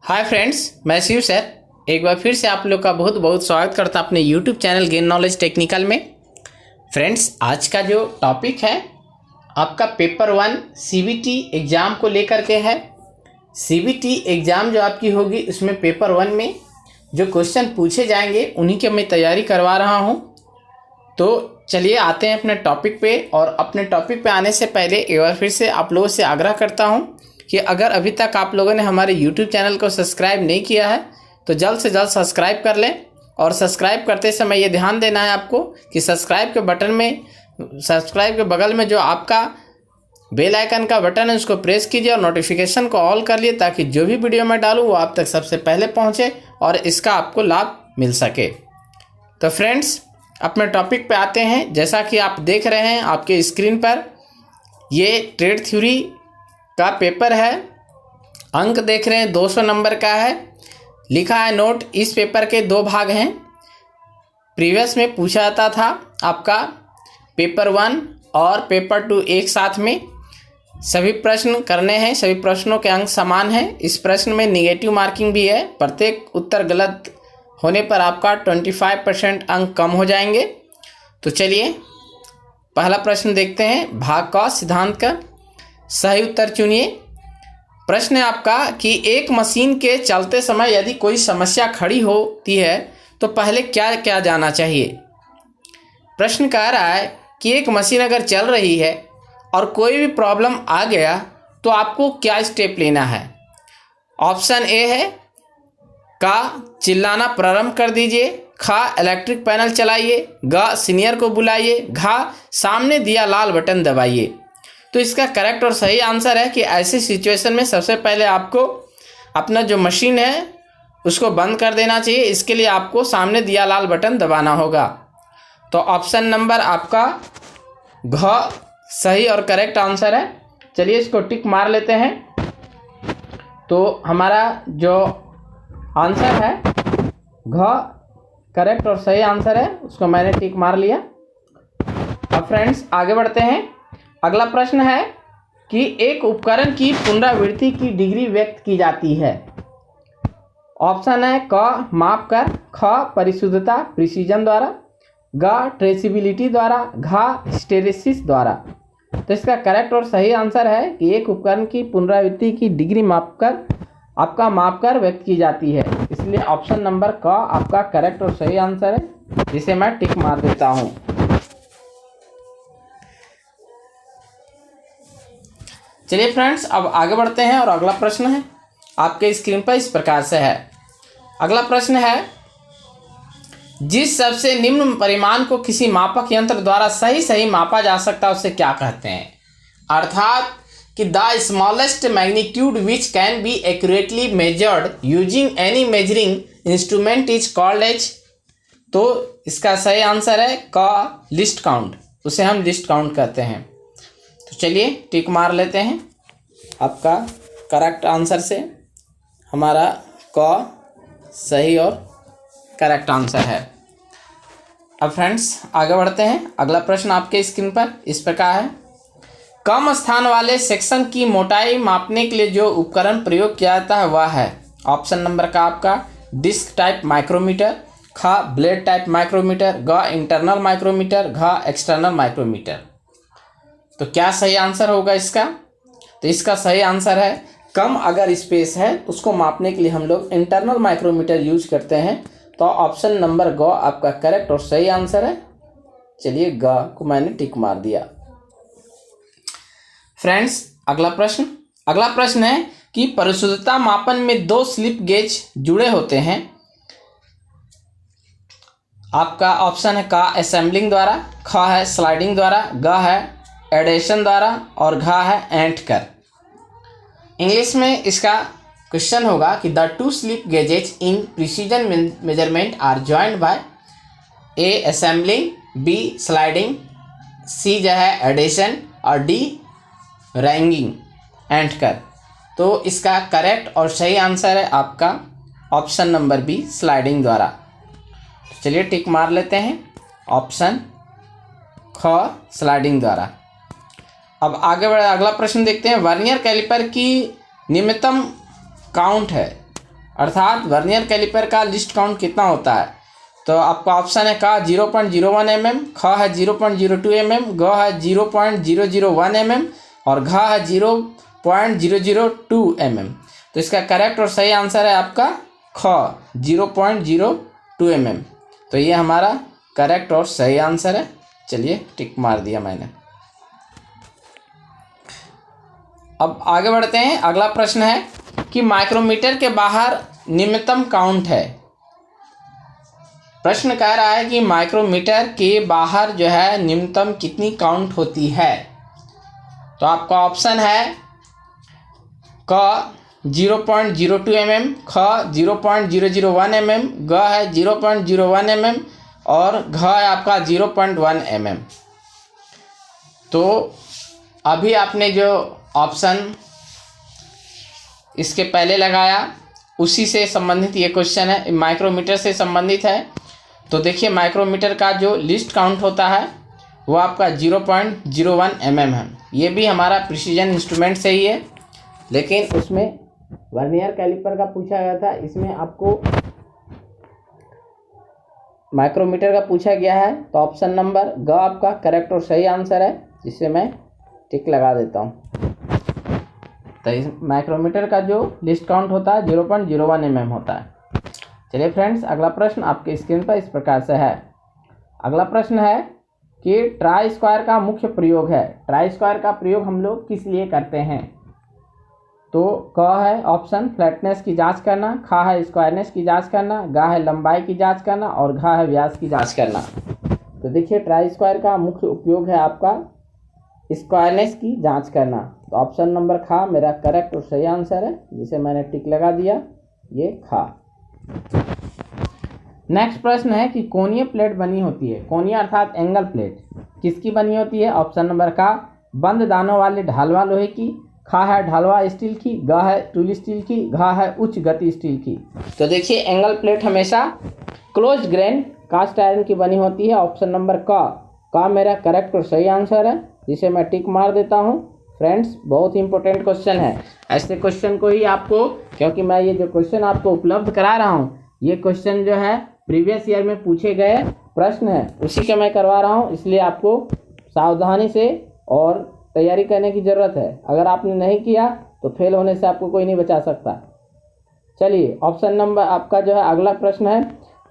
Hi friends, मैं Shiv sir एक बार फिर से आप लोग का बहुत बहुत स्वागत करता अपने YouTube channel gain knowledge technical में। फ्रेंड्स, आज का जो टॉपिक है आपका पेपर 1 सीबीटी एग्ज़ाम को लेकर के है। सीबीटी एग्ज़ाम जो आपकी होगी उसमें पेपर 1 में जो क्वेश्चन पूछे जाएंगे उन्हीं की मैं तैयारी करवा रहा हूँ। तो चलिए आते हैं अपने टॉपिक पे। और अपने टॉपिक पे आने से पहले एक बार फिर से आप लोगों से आग्रह करता हूँ कि अगर अभी तक आप लोगों ने हमारे YouTube चैनल को सब्सक्राइब नहीं किया है तो जल्द से जल्द सब्सक्राइब कर लें। और सब्सक्राइब करते समय ये ध्यान देना है आपको कि सब्सक्राइब के बटन में, सब्सक्राइब के बगल में जो आपका बेल आइकन का बटन है उसको प्रेस कीजिए और नोटिफिकेशन को ऑल कर लिए ताकि जो भी वीडियो मैं डालूँ वो आप तक सबसे पहले पहुँचे और इसका आपको लाभ मिल सके। तो फ्रेंड्स, अपने टॉपिक पे आते हैं। जैसा कि आप देख रहे हैं आपके स्क्रीन पर, ये ट्रेड थ्योरी का पेपर है। अंक देख रहे हैं 200 नंबर का है। लिखा है नोट, इस पेपर के 2 भाग हैं। प्रीवियस में पूछा जाता था आपका पेपर 1 और पेपर 2 एक साथ में सभी प्रश्न करने हैं। सभी प्रश्नों के अंक समान हैं। इस प्रश्न में निगेटिव मार्किंग भी है। प्रत्येक उत्तर गलत होने पर आपका 25% अंक कम हो जाएंगे। तो चलिए पहला प्रश्न देखते हैं। भाग क सिद्धांत का सही उत्तर चुनिए। प्रश्न है आपका कि एक मशीन के चलते समय यदि कोई समस्या खड़ी होती है तो पहले क्या क्या जाना चाहिए। प्रश्न कह रहा है कि एक मशीन अगर चल रही है और कोई भी प्रॉब्लम आ गया तो आपको क्या स्टेप लेना है। ऑप्शन ए है का चिल्लाना प्रारंभ कर दीजिए, खा इलेक्ट्रिक पैनल चलाइए, ग सीनियर को बुलाइए, घा सामने दिया लाल बटन दबाइए। तो इसका करेक्ट और सही आंसर है कि ऐसी सिचुएशन में सबसे पहले आपको अपना जो मशीन है उसको बंद कर देना चाहिए। इसके लिए आपको सामने दिया लाल बटन दबाना होगा। तो ऑप्शन नंबर आपका घ सही और करेक्ट आंसर है। चलिए इसको टिक मार लेते हैं। तो हमारा जो आंसर है घ करेक्ट और सही आंसर है, उसको मैंने टिक मार लिया। अब फ्रेंड्स आगे बढ़ते हैं। अगला प्रश्न है कि एक उपकरण की पुनरावृत्ति की डिग्री व्यक्त की जाती है। ऑप्शन है क माप कर, ख परिशुद्धता प्रिसीजन द्वारा, ग ट्रेसिबिलिटी द्वारा, घा हिस्टेरिसिस द्वारा। तो इसका करेक्ट और सही आंसर है कि एक उपकरण की पुनरावृत्ति की डिग्री मापकर आपका मापकर व्यक्त की जाती है। इसलिए ऑप्शन नंबर क आपका करेक्ट और सही आंसर है, जिसे मैं टिक मार देता हूं। चलिए फ्रेंड्स अब आगे बढ़ते हैं और अगला प्रश्न है आपके स्क्रीन पर इस प्रकार से है। अगला प्रश्न है, जिस सबसे निम्न परिमाण को किसी मापक यंत्र द्वारा सही मापा जा सकता है उसे क्या कहते हैं। अर्थात कि the smallest magnitude which can be accurately measured using any measuring instrument is called as. तो इसका सही आंसर है क लिस्ट काउंट, उसे हम लिस्ट काउंट कहते हैं। तो चलिए टिक मार लेते हैं। आपका करेक्ट आंसर से हमारा क सही और करेक्ट आंसर है। अब फ्रेंड्स आगे बढ़ते हैं। अगला प्रश्न आपके स्क्रीन पर इस प्रकार है, कम स्थान वाले सेक्शन की मोटाई मापने के लिए जो उपकरण प्रयोग किया जाता है वह है। ऑप्शन नंबर का आपका डिस्क टाइप माइक्रोमीटर, ख ब्लेड टाइप माइक्रोमीटर, ग इंटरनल माइक्रोमीटर, घ एक्सटर्नल माइक्रोमीटर। तो क्या सही आंसर होगा इसका। तो इसका सही आंसर है कम अगर स्पेस है उसको मापने के लिए हम लोग इंटरनल माइक्रोमीटर यूज करते हैं। तो ऑप्शन नंबर ग आपका करेक्ट और सही आंसर है। चलिए ग को मैंने टिक मार दिया। फ्रेंड्स अगला प्रश्न है कि परिशुद्धता मापन में 2 स्लिप गेज जुड़े होते हैं। आपका ऑप्शन है का असेंबलिंग द्वारा, ख है स्लाइडिंग द्वारा, ग है एडेशन द्वारा और घा है एंट कर। इंग्लिश में इसका क्वेश्चन होगा कि the 2 slip gauges in precision measurement are joined by A assembling, B sliding, C जो है एडेशन और डी रैंगिंग एंट कर। तो इसका करेक्ट और सही आंसर है आपका ऑप्शन नंबर बी स्लाइडिंग द्वारा। चलिए टिक मार लेते हैं ऑप्शन ख स्लाइडिंग द्वारा। अब आगे बढ़े अगला प्रश्न देखते हैं। वर्नियर कैलिपर की निम्नतम काउंट है अर्थात वर्नियर कैलिपर का लिस्ट काउंट कितना होता है। तो आपका ऑप्शन है का 0.01 mm, ख है 0.02 mm, ग है 0.001 mm और घ है 0.002 mm। तो इसका करेक्ट और सही आंसर है आपका ख 0.02 mm। तो ये हमारा करेक्ट और सही आंसर है। चलिए टिक मार दिया मैंने। अब आगे बढ़ते हैं। अगला प्रश्न है कि माइक्रोमीटर के बाहर निम्नतम काउंट है। प्रश्न कह रहा है कि माइक्रोमीटर के बाहर जो है निम्नतम कितनी काउंट होती है। तो आपका ऑप्शन है क 0.02 mm, ख 0.001 mm, ग है 0.01 mm और घ है आपका 0.1 mm। तो अभी आपने जो ऑप्शन इसके पहले लगाया उसी से संबंधित ये क्वेश्चन है, माइक्रोमीटर से संबंधित है। तो देखिए माइक्रोमीटर का जो लिस्ट काउंट होता है वो आपका 0.01 mm है। ये भी हमारा प्रिसीजन इंस्ट्रूमेंट से ही है, लेकिन उसमें वर्नियर कैलिपर का पूछा गया था, इसमें आपको माइक्रोमीटर का पूछा गया है। तो ऑप्शन नंबर ग आपका करेक्ट और सही आंसर है, जिससे मैं टिक लगा देता हूँ। तो इस माइक्रोमीटर का जो लिस्ट काउंट होता है 0.01 mm होता है। चलिए फ्रेंड्स, अगला प्रश्न आपके स्क्रीन पर इस प्रकार से है। अगला प्रश्न है कि ट्राई स्क्वायर का मुख्य प्रयोग है। ट्राई स्क्वायर का प्रयोग हम लोग किस लिए करते हैं। तो क है ऑप्शन फ्लैटनेस की जांच करना, खा है स्क्वायरनेस की जांच करना, गा है लंबाई की जांच करना और घा है व्यास की जांच करना। तो देखिए ट्राई स्क्वायर का मुख्य उपयोग है आपका स्क्वायरनेस की जांच करना। तो ऑप्शन नंबर खा मेरा करेक्ट और सही आंसर है, जिसे मैंने टिक लगा दिया, ये खा। नेक्स्ट प्रश्न है कि कोणीय प्लेट बनी होती है। कोणीय अर्थात एंगल प्लेट किसकी बनी होती है। ऑप्शन नंबर का बंद दानों वाले ढालवा लोहे की, खा है ढालवा स्टील की, ग है टूल स्टील की, घा है उच्च गति स्टील की। तो देखिए एंगल प्लेट हमेशा क्लोज ग्रेन कास्ट आयरन की बनी होती है। ऑप्शन नंबर का मेरा करेक्ट और सही आंसर है, जिसे मैं टिक मार देता हूँ। फ्रेंड्स बहुत ही इंपॉर्टेंट क्वेश्चन है, ऐसे क्वेश्चन को ही आपको, क्योंकि मैं ये जो क्वेश्चन आपको उपलब्ध करा रहा हूँ, ये क्वेश्चन जो है प्रीवियस ईयर में पूछे गए प्रश्न है, उसी का मैं करवा रहा हूँ। इसलिए आपको सावधानी से और तैयारी करने की ज़रूरत है। अगर आपने नहीं किया तो फेल होने से आपको कोई नहीं बचा सकता। चलिए ऑप्शन नंबर आपका जो है अगला प्रश्न है,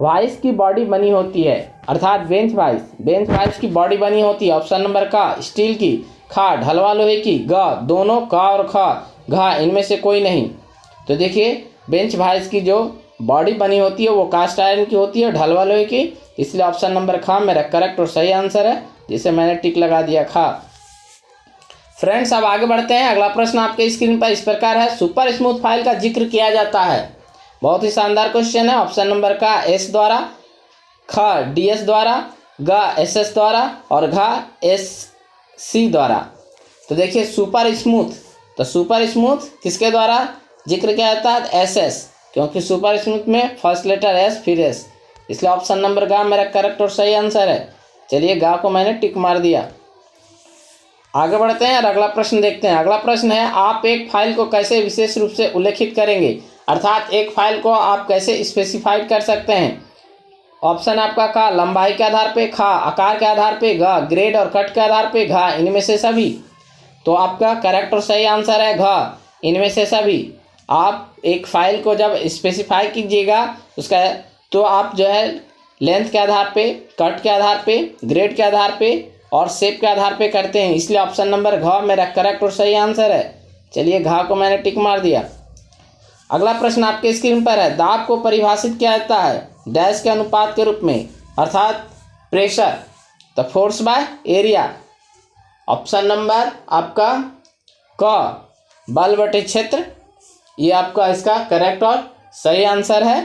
वाइस की बॉडी बनी होती है, अर्थात बेंच वाइस की बॉडी बनी होती है। ऑप्शन नंबर का स्टील की, खा ढलवा लोहे की, ग दोनों का और खा घा इनमें से कोई नहीं। तो देखिए बेंच वाइस की जो बॉडी बनी होती है वो कास्ट आयरन की होती है, ढलवा लोहे की, इसलिए ऑप्शन नंबर खा मेरा करेक्ट और सही आंसर है, जिसे मैंने टिक लगा दिया खा। फ्रेंड्स अब आगे बढ़ते हैं। अगला प्रश्न आपके स्क्रीन पर इस प्रकार है, सुपर स्मूथ फाइल का जिक्र किया जाता है। बहुत ही शानदार क्वेश्चन है। ऑप्शन नंबर का एस द्वारा, ख डीएस द्वारा, ग एसएस द्वारा और घ एससी द्वारा। तो देखिए सुपर स्मूथ, तो सुपर स्मूथ किसके द्वारा जिक्र किया जाता है, एसएस, क्योंकि सुपर स्मूथ में फर्स्ट लेटर एस फिर एस, इसलिए ऑप्शन नंबर गा मेरा करेक्ट और सही आंसर है। चलिए गा को मैंने टिक मार दिया। आगे बढ़ते हैं और अगला प्रश्न देखते हैं। अगला प्रश्न है, आप एक फाइल को कैसे विशेष रूप से उल्लेखित करेंगे, अर्थात एक फाइल को आप कैसे स्पेसिफाइड कर सकते हैं। ऑप्शन आपका का लंबाई के आधार पे, खा आकार के आधार पे, घ ग्रेड और कट के आधार पे, घा इनमें से सभी। तो आपका करेक्ट और सही आंसर है घ इनमें से सभी। आप एक फाइल को जब स्पेसिफाई कीजिएगा उसका, तो आप जो है लेंथ के आधार पे, कट के आधार पे, ग्रेड के आधार पे और शेप के आधार पे करते हैं, इसलिए ऑप्शन नंबर घ मेरा करेक्ट और सही आंसर है। चलिए घा को मैंने टिक मार दिया। अगला प्रश्न आपके स्क्रीन पर है, दाब को परिभाषित किया जाता है डैश के अनुपात के रूप में, अर्थात प्रेशर, तो force by area. Option number आपका क बल बटे क्षेत्र, ये आपका इसका करेक्ट और सही आंसर है।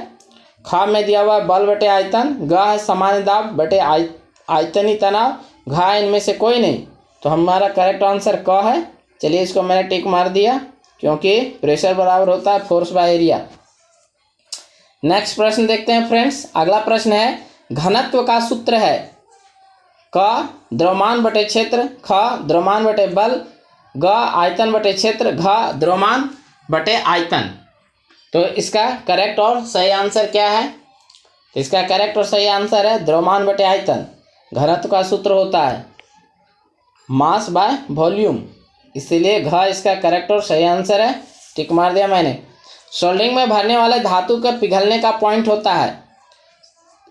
खा में दिया हुआ बल बटे आयतन, ग है सामान्य दाब बटे आयतनी तनाव, घा इनमें से कोई नहीं, तो हमारा करेक्ट आंसर क है। चलिए इसको मैंने टिक मार दिया, क्योंकि प्रेशर बराबर होता है फोर्स बाय एरिया। नेक्स्ट प्रश्न देखते हैं फ्रेंड्स। अगला प्रश्न है, घनत्व का सूत्र है क द्रव्यमान बटे क्षेत्र, ख द्रव्यमान बटे बल, ग आयतन बटे क्षेत्र, घ द्रव्यमान बटे आयतन। तो इसका करेक्ट और सही आंसर क्या है? तो इसका करेक्ट और सही आंसर है द्रव्यमान बटे आयतन। घनत्व का सूत्र होता है मास बाय वॉल्यूम, इसीलिए घ इसका करेक्ट और सही आंसर है। टिक मार दिया मैंने। सोल्डरिंग में भरने वाले धातु का पिघलने का पॉइंट होता है।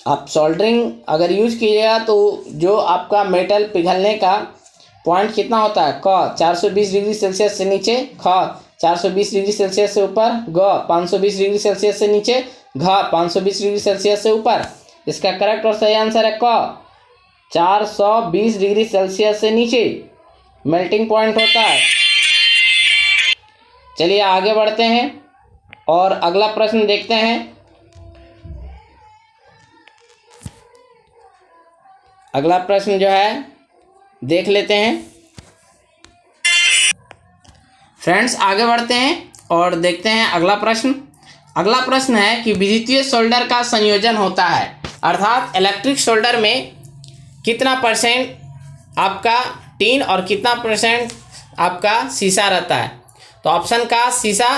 आप सोल्डरिंग अगर यूज कीजिएगा तो जो आपका मेटल पिघलने का पॉइंट कितना होता है? क 420 डिग्री सेल्सियस से नीचे, ख 420 डिग्री सेल्सियस से ऊपर, ग 520 डिग्री सेल्सियस से नीचे, घ 520 डिग्री सेल्सियस से ऊपर। इसका करेक्ट और सही आंसर है क 420 डिग्री सेल्सियस से नीचे मेल्टिंग पॉइंट होता है। चलिए आगे बढ़ते हैं और अगला प्रश्न देखते हैं। अगला प्रश्न जो है देख लेते हैं। फ्रेंड्स आगे बढ़ते हैं और देखते हैं अगला प्रश्न। अगला प्रश्न है कि विद्युतीय सोल्डर का संयोजन होता है, अर्थात इलेक्ट्रिक सोल्डर में कितना परसेंट आपका टीन और कितना परसेंट आपका शीशा रहता है? तो ऑप्शन का शीशा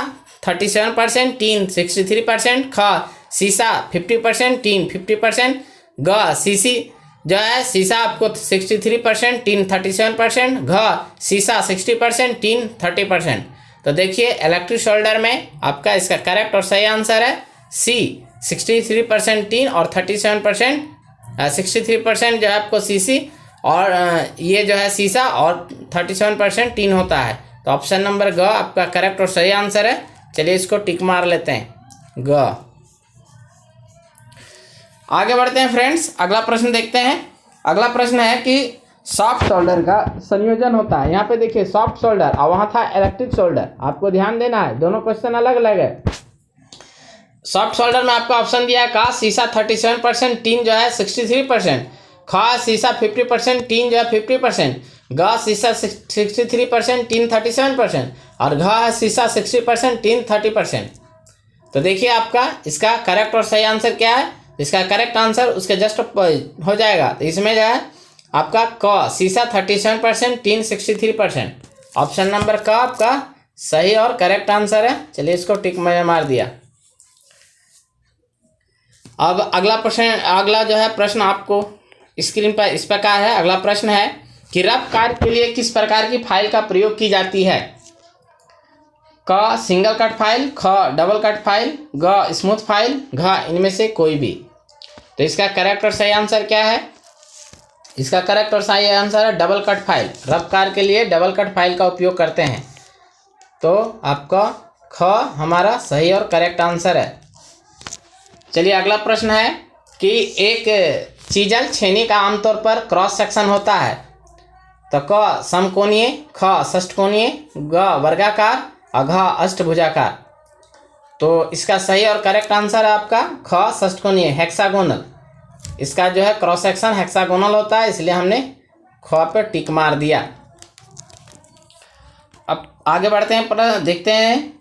37%, टीन 63%, ख शीशा 50%, टीन 50%, ग सीसी जो है शीशा आपको 63%, टीन 37%, घ शीशा 60%, टीन 30%। तो देखिए इलेक्ट्रिक सोल्डर में आपका इसका करेक्ट और सही आंसर है सी 63% टीन और 37%, 63% जो है आपको सीसी और ये जो है शीशा और 37% टीन होता है। तो ऑप्शन नंबर ग आपका करेक्ट और सही आंसर है। चलिए इसको टिक मार लेते हैं ग। आगे बढ़ते हैं फ्रेंड्स, अगला प्रश्न देखते हैं। अगला प्रश्न है कि सॉफ्ट सोल्डर का संयोजन होता है। यहाँ पे देखिए सॉफ्ट सोल्डर और वहाँ था इलेक्ट्रिक सोल्डर, आपको ध्यान देना है, दोनों क्वेश्चन अलग अलग है। सॉफ्ट सोल्डर में आपका ऑप्शन दिया है का शीशा 37%, टीन जो है 63%, ख शीशा 50%, टीन जो है 50%, ग शीशा 63%, टीन 37% और घ शीशा 60%, टीन 30%। तो देखिए आपका इसका करेक्ट और सही आंसर क्या है? इसका करेक्ट आंसर उसके जस्ट हो जाएगा। तो इसमें जो है आपका क शीशा 37%, टीन 63%। ऑप्शन नंबर क आपका सही और करेक्ट आंसर है। चलिए इसको टिक मैंने मार दिया। अब अगला प्रश्न, अगला जो है प्रश्न आपको स्क्रीन पर इस प्रकार है। अगला प्रश्न है कि रफ कार्य के लिए किस प्रकार की फाइल का प्रयोग की जाती है? क सिंगल कट फाइल, ख डबल कट फाइल, ग स्मूथ फाइल, घ इनमें से कोई भी। तो इसका करेक्ट और सही आंसर क्या है? इसका करेक्ट और सही आंसर है डबल कट फाइल। रफ कार्य के लिए डबल कट फाइल का उपयोग करते हैं। तो आपका ख हमारा सही और करेक्ट आंसर है। चलिए अगला प्रश्न है कि एक चीजल छेनी का आमतौर पर क्रॉस सेक्शन होता है। तो क समकोणीय, ख षष्ठकोणीय, ग वर्गाकार और घ अष्टभुजाकार। तो इसका सही और करेक्ट आंसर है आपका ख षष्ठकोणीय, हेक्सागोनल। इसका जो है क्रॉस सेक्शन हेक्सागोनल होता है, इसलिए हमने ख पे टिक मार दिया। अब आगे बढ़ते हैं, देखते हैं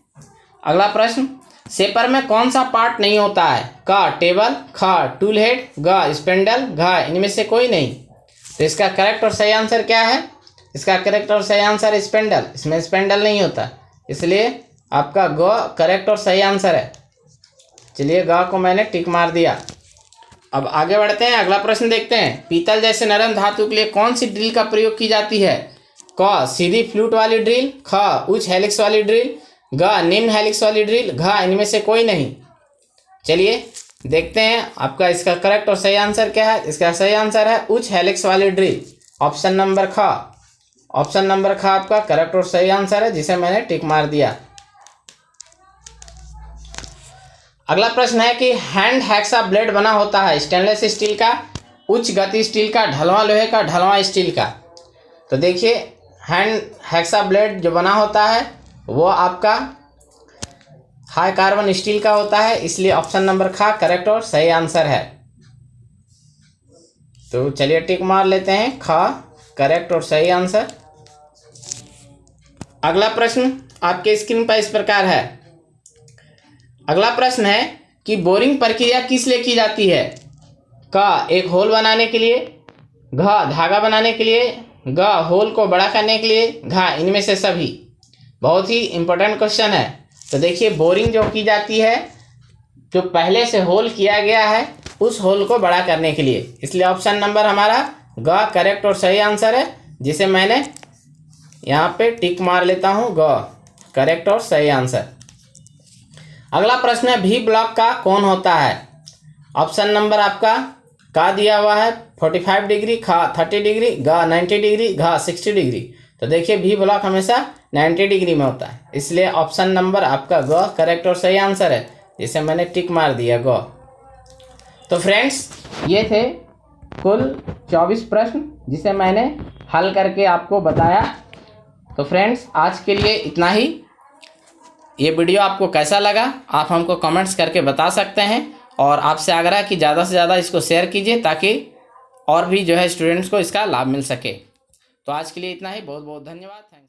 अगला प्रश्न। सेपर में कौन सा पार्ट नहीं होता है? क टेबल, ख टूल हेड, ग स्पेंडल, घ इनमें से कोई नहीं। तो इसका करेक्ट और सही आंसर क्या है? इसका करेक्ट और सही आंसर है स्पेंडल। इसमें स्पेंडल नहीं होता, इसलिए आपका ग करेक्ट और सही आंसर है। चलिए ग को मैंने टिक मार दिया। अब आगे बढ़ते हैं, अगला प्रश्न देखते हैं। पीतल जैसे नरम धातु के लिए कौन सी ड्रिल का प्रयोग की जाती है? क सीधी फ्लूट वाली ड्रिल, ख उच्च हेलिक्स वाली ड्रिल, ग निम्न हेलिक्स वाली ड्रिल, घ इनमें से कोई नहीं। चलिए देखते हैं आपका इसका करेक्ट और सही आंसर क्या है। इसका सही आंसर है उच्च हेलिक्स वाली ड्रिल, ऑप्शन नंबर ख। ऑप्शन नंबर ख आपका करेक्ट और सही आंसर है, जिसे मैंने टिक मार दिया। अगला प्रश्न है कि हैंड हैक्सा ब्लेड बना होता है स्टेनलेस स्टील का, उच्च गति स्टील का, ढलवां लोहे का, ढलवां स्टील का। तो देखिए हैंड हैक्सा ब्लेड जो बना होता है वो आपका हाई कार्बन स्टील का होता है, इसलिए ऑप्शन नंबर ख करेक्ट और सही आंसर है। तो चलिए टिक मार लेते हैं ख करेक्ट और सही आंसर। अगला प्रश्न आपके स्क्रीन पर इस प्रकार है। अगला प्रश्न है कि बोरिंग प्रक्रिया किस लिए की जाती है? क एक होल बनाने के लिए, घ धागा बनाने के लिए, ग होल को बड़ा करने के लिए, घ इनमें से सभी। बहुत ही इंपॉर्टेंट क्वेश्चन है। तो देखिए बोरिंग जो की जाती है, जो पहले से होल किया गया है उस होल को बड़ा करने के लिए, इसलिए ऑप्शन नंबर हमारा ग करेक्ट और सही आंसर है, जिसे मैंने यहाँ पे टिक मार लेता हूँ, ग करेक्ट और सही आंसर। अगला प्रश्न है भी ब्लॉक का कौन होता है। ऑप्शन नंबर आपका का दिया हुआ है 45 डिग्री, खा 30 डिग्री, घ 90 डिग्री, घ 60 डिग्री। तो देखिए भी ब्लॉक हमेशा 90 डिग्री में होता है, इसलिए ऑप्शन नंबर आपका ग करेक्ट और सही आंसर है, जिसे मैंने टिक मार दिया ग। तो फ्रेंड्स ये थे कुल 24 प्रश्न जिसे मैंने हल करके आपको बताया। तो फ्रेंड्स आज के लिए इतना ही। ये वीडियो आपको कैसा लगा आप हमको कमेंट्स करके बता सकते हैं, और आपसे आग्रह कि ज़्यादा से ज़्यादा इसको शेयर कीजिए ताकि और भी जो है स्टूडेंट्स को इसका लाभ मिल सके। तो आज के लिए इतना ही, बहुत बहुत धन्यवाद। थैंक्स।